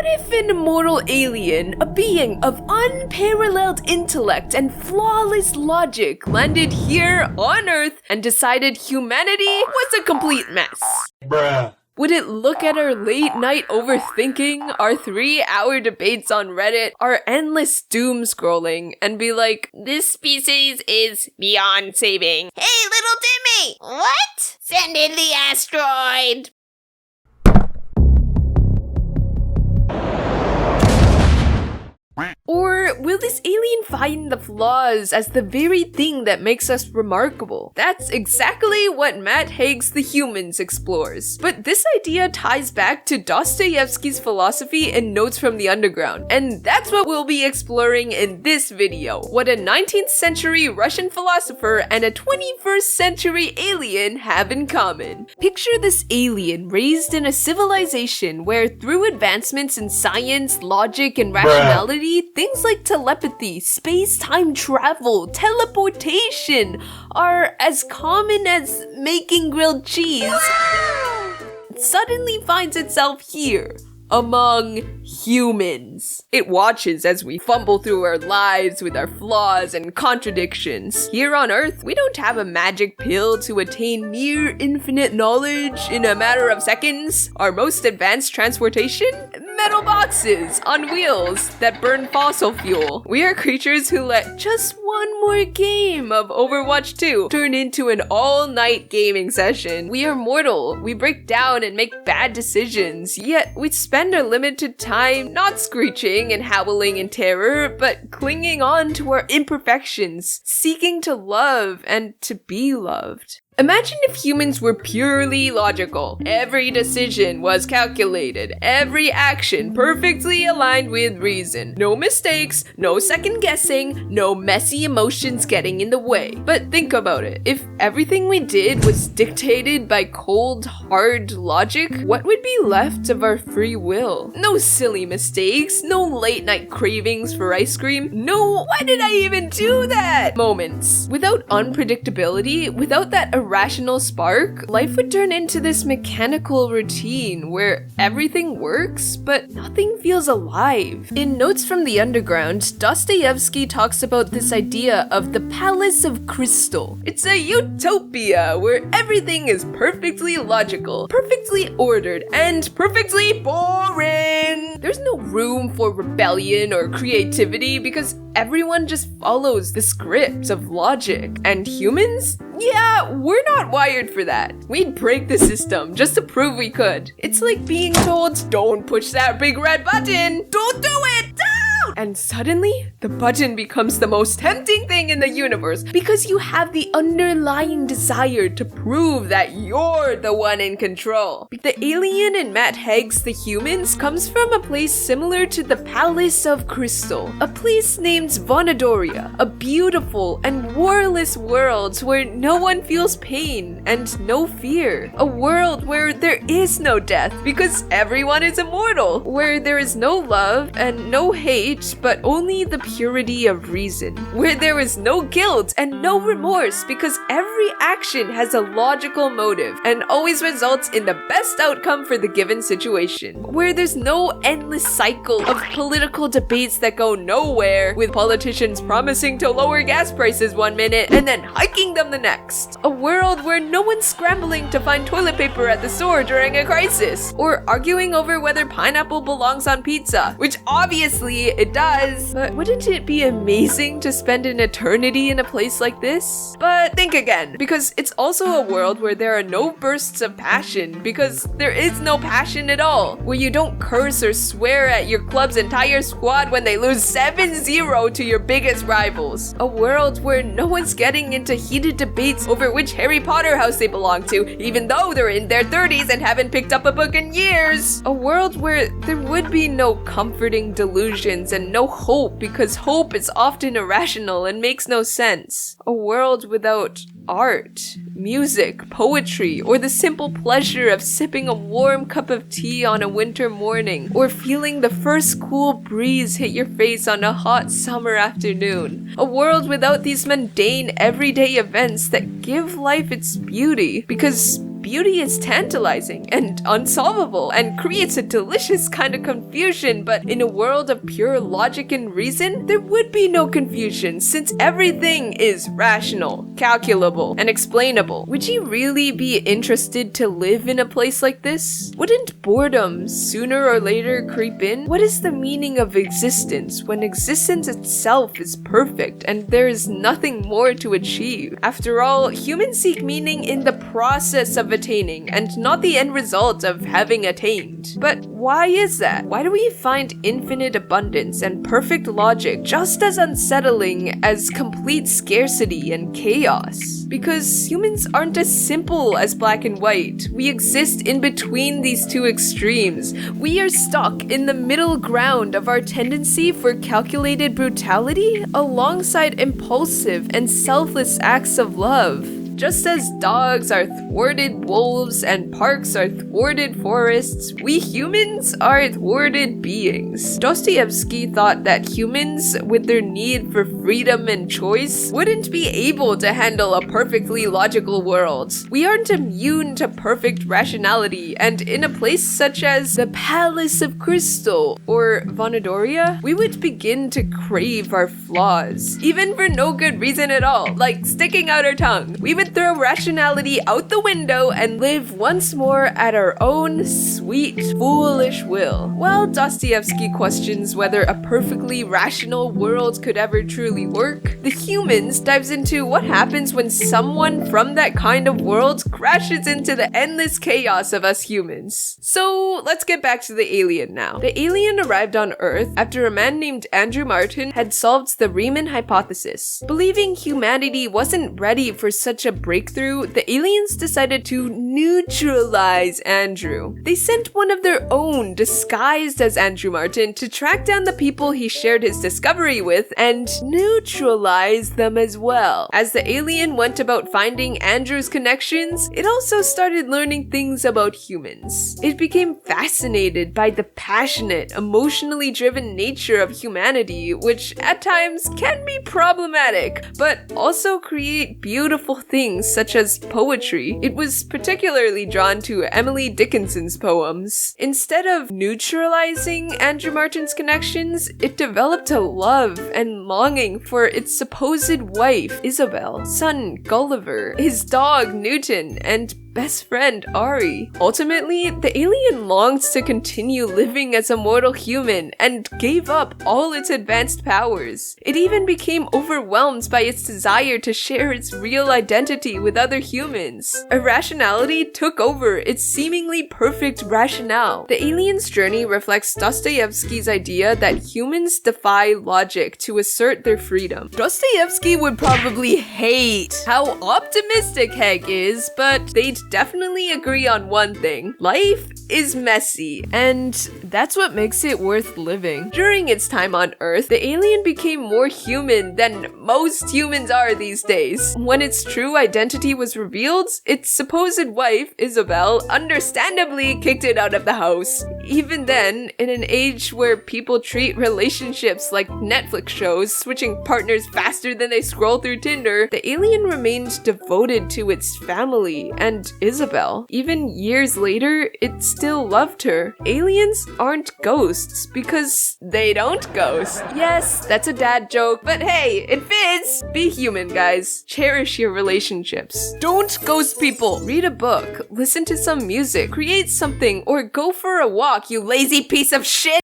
What if an immortal alien, a being of unparalleled intellect and flawless logic, landed here on Earth and decided humanity was a complete mess? Bruh. Would it look at our late-night overthinking, our 3-hour debates on Reddit, our endless doom scrolling, and be like, this species is beyond saving? Hey, little Timmy! What? Send in the asteroid! Or will this alien find the flaws as the very thing that makes us remarkable? That's exactly what Matt Haig's The Humans explores. But this idea ties back to Dostoevsky's philosophy and Notes from the Underground, and that's what we'll be exploring in this video. What a 19th century Russian philosopher and a 21st century alien have in common. Picture this alien raised in a civilization where through advancements in science, logic, and rationality, things like telepathy, space-time travel, teleportation are as common as making grilled cheese. It suddenly finds itself here, among humans. It watches as we fumble through our lives with our flaws and contradictions. Here on Earth, we don't have a magic pill to attain near infinite knowledge in a matter of seconds. Our most advanced transportation? Metal boxes on wheels that burn fossil fuel. We are creatures who let just one more game of Overwatch 2 turn into an all-night gaming session. We are mortal. We break down and make bad decisions, yet we spend our limited time not screeching and howling in terror, but clinging on to our imperfections, seeking to love and to be loved. Imagine if humans were purely logical. Every decision was calculated, every action perfectly aligned with reason. No mistakes, no second guessing, no messy emotions getting in the way. But think about it. If everything we did was dictated by cold, hard logic, what would be left of our free will? No silly mistakes, no late night cravings for ice cream, no why did I even do that moments. Without unpredictability, without that irrational spark, life would turn into this mechanical routine where everything works, but nothing feels alive. In Notes from the Underground, Dostoevsky talks about this idea of the Palace of Crystal. It's a utopia where everything is perfectly logical, perfectly ordered, and perfectly boring. There's no room for rebellion or creativity because everyone just follows the script of logic. And humans? Yeah, we're not wired for that. We'd break the system just to prove we could. It's like being told, don't push that big red button. Don't do it! Don't! And suddenly, the button becomes the most tempting thing in the universe because you have the underlying desire to prove that you're the one in control. The alien in Matt Haig's The Humans comes from a place similar to the Palace of Crystal, a place named Vonadoria, a beautiful and warless world where no one feels pain and no fear, a world where there is no death because everyone is immortal, where there is no love and no hate but only the purity of reason, where there is no guilt and no remorse because every action has a logical motive and always results in the best outcome for the given situation, where there's no endless cycle of political debates that go nowhere, with politicians promising to lower gas prices one minute and then hiking them the next, a world where no one's scrambling to find toilet paper at the store during a crisis, or arguing over whether pineapple belongs on pizza, which obviously it does, but wouldn't it be amazing to spend an eternity in a place like this? But think again, because it's also a world where there are no bursts of passion, because there is no passion at all, where you don't curse or swear at your club's entire squad when they lose 7-0 to your biggest rivals, a world where no one's getting into heated debates over which Harry Potter house they belong to, even though they're in their 30s and haven't picked up a book in years, a world where there would be no comforting delusions and no hope because hope is often irrational and makes no sense. A world without art, music, poetry, or the simple pleasure of sipping a warm cup of tea on a winter morning, or feeling the first cool breeze hit your face on a hot summer afternoon. A world without these mundane, everyday events that give life its beauty, because beauty is tantalizing and unsolvable and creates a delicious kind of confusion, but in a world of pure logic and reason, there would be no confusion since everything is rational, calculable, and explainable. Would you really be interested to live in a place like this? Wouldn't boredom sooner or later creep in? What is the meaning of existence when existence itself is perfect and there is nothing more to achieve? After all, humans seek meaning in the process of attaining and not the end result of having attained. But why is that? Why do we find infinite abundance and perfect logic just as unsettling as complete scarcity and chaos? Because humans aren't as simple as black and white. We exist in between these two extremes. We are stuck in the middle ground of our tendency for calculated brutality alongside impulsive and selfless acts of love. Just as dogs are thwarted wolves and parks are thwarted forests, we humans are thwarted beings. Dostoevsky thought that humans, with their need for freedom and choice, wouldn't be able to handle a perfectly logical world. We aren't immune to perfect rationality, and in a place such as the Palace of Crystal or Vonadoria, we would begin to crave our flaws, even for no good reason at all, like sticking out our tongue. We would throw rationality out the window and live once more at our own sweet, foolish will. While Dostoevsky questions whether a perfectly rational world could ever truly work, The Humans dives into what happens when someone from that kind of world crashes into the endless chaos of us humans. So let's get back to the alien now. The alien arrived on Earth after a man named Andrew Martin had solved the Riemann hypothesis. Believing humanity wasn't ready for such a breakthrough, the aliens decided to neutralize Andrew. They sent one of their own, disguised as Andrew Martin, to track down the people he shared his discovery with and neutralize them as well. As the alien went about finding Andrew's connections, it also started learning things about humans. It became fascinated by the passionate, emotionally driven nature of humanity, which at times can be problematic, but also create beautiful things such as poetry. It was particularly drawn to Emily Dickinson's poems. Instead of neutralizing Andrew Martin's connections, it developed a love and longing for its supposed wife, Isabel, son, Gulliver, his dog, Newton, and best friend, Ari. Ultimately, the alien longed to continue living as a mortal human and gave up all its advanced powers. It even became overwhelmed by its desire to share its real identity with other humans. Irrationality took over its seemingly perfect rationale. The alien's journey reflects Dostoevsky's idea that humans defy logic to assert their freedom. Dostoevsky would probably hate how optimistic Haig is, but they'd definitely agree on one thing. Life is messy, and that's what makes it worth living. During its time on Earth, the alien became more human than most humans are these days. When its true identity was revealed, its supposed wife, Isabel, understandably kicked it out of the house. Even then, in an age where people treat relationships like Netflix shows, switching partners faster than they scroll through Tinder, the alien remained devoted to its family and Isabel. Even years later, it still loved her. Aliens aren't ghosts because they don't ghost. Yes, that's a dad joke, but hey, it fits! Be human, guys. Cherish your relationships. Don't ghost people! Read a book, listen to some music, create something, or go for a walk, you lazy piece of shit!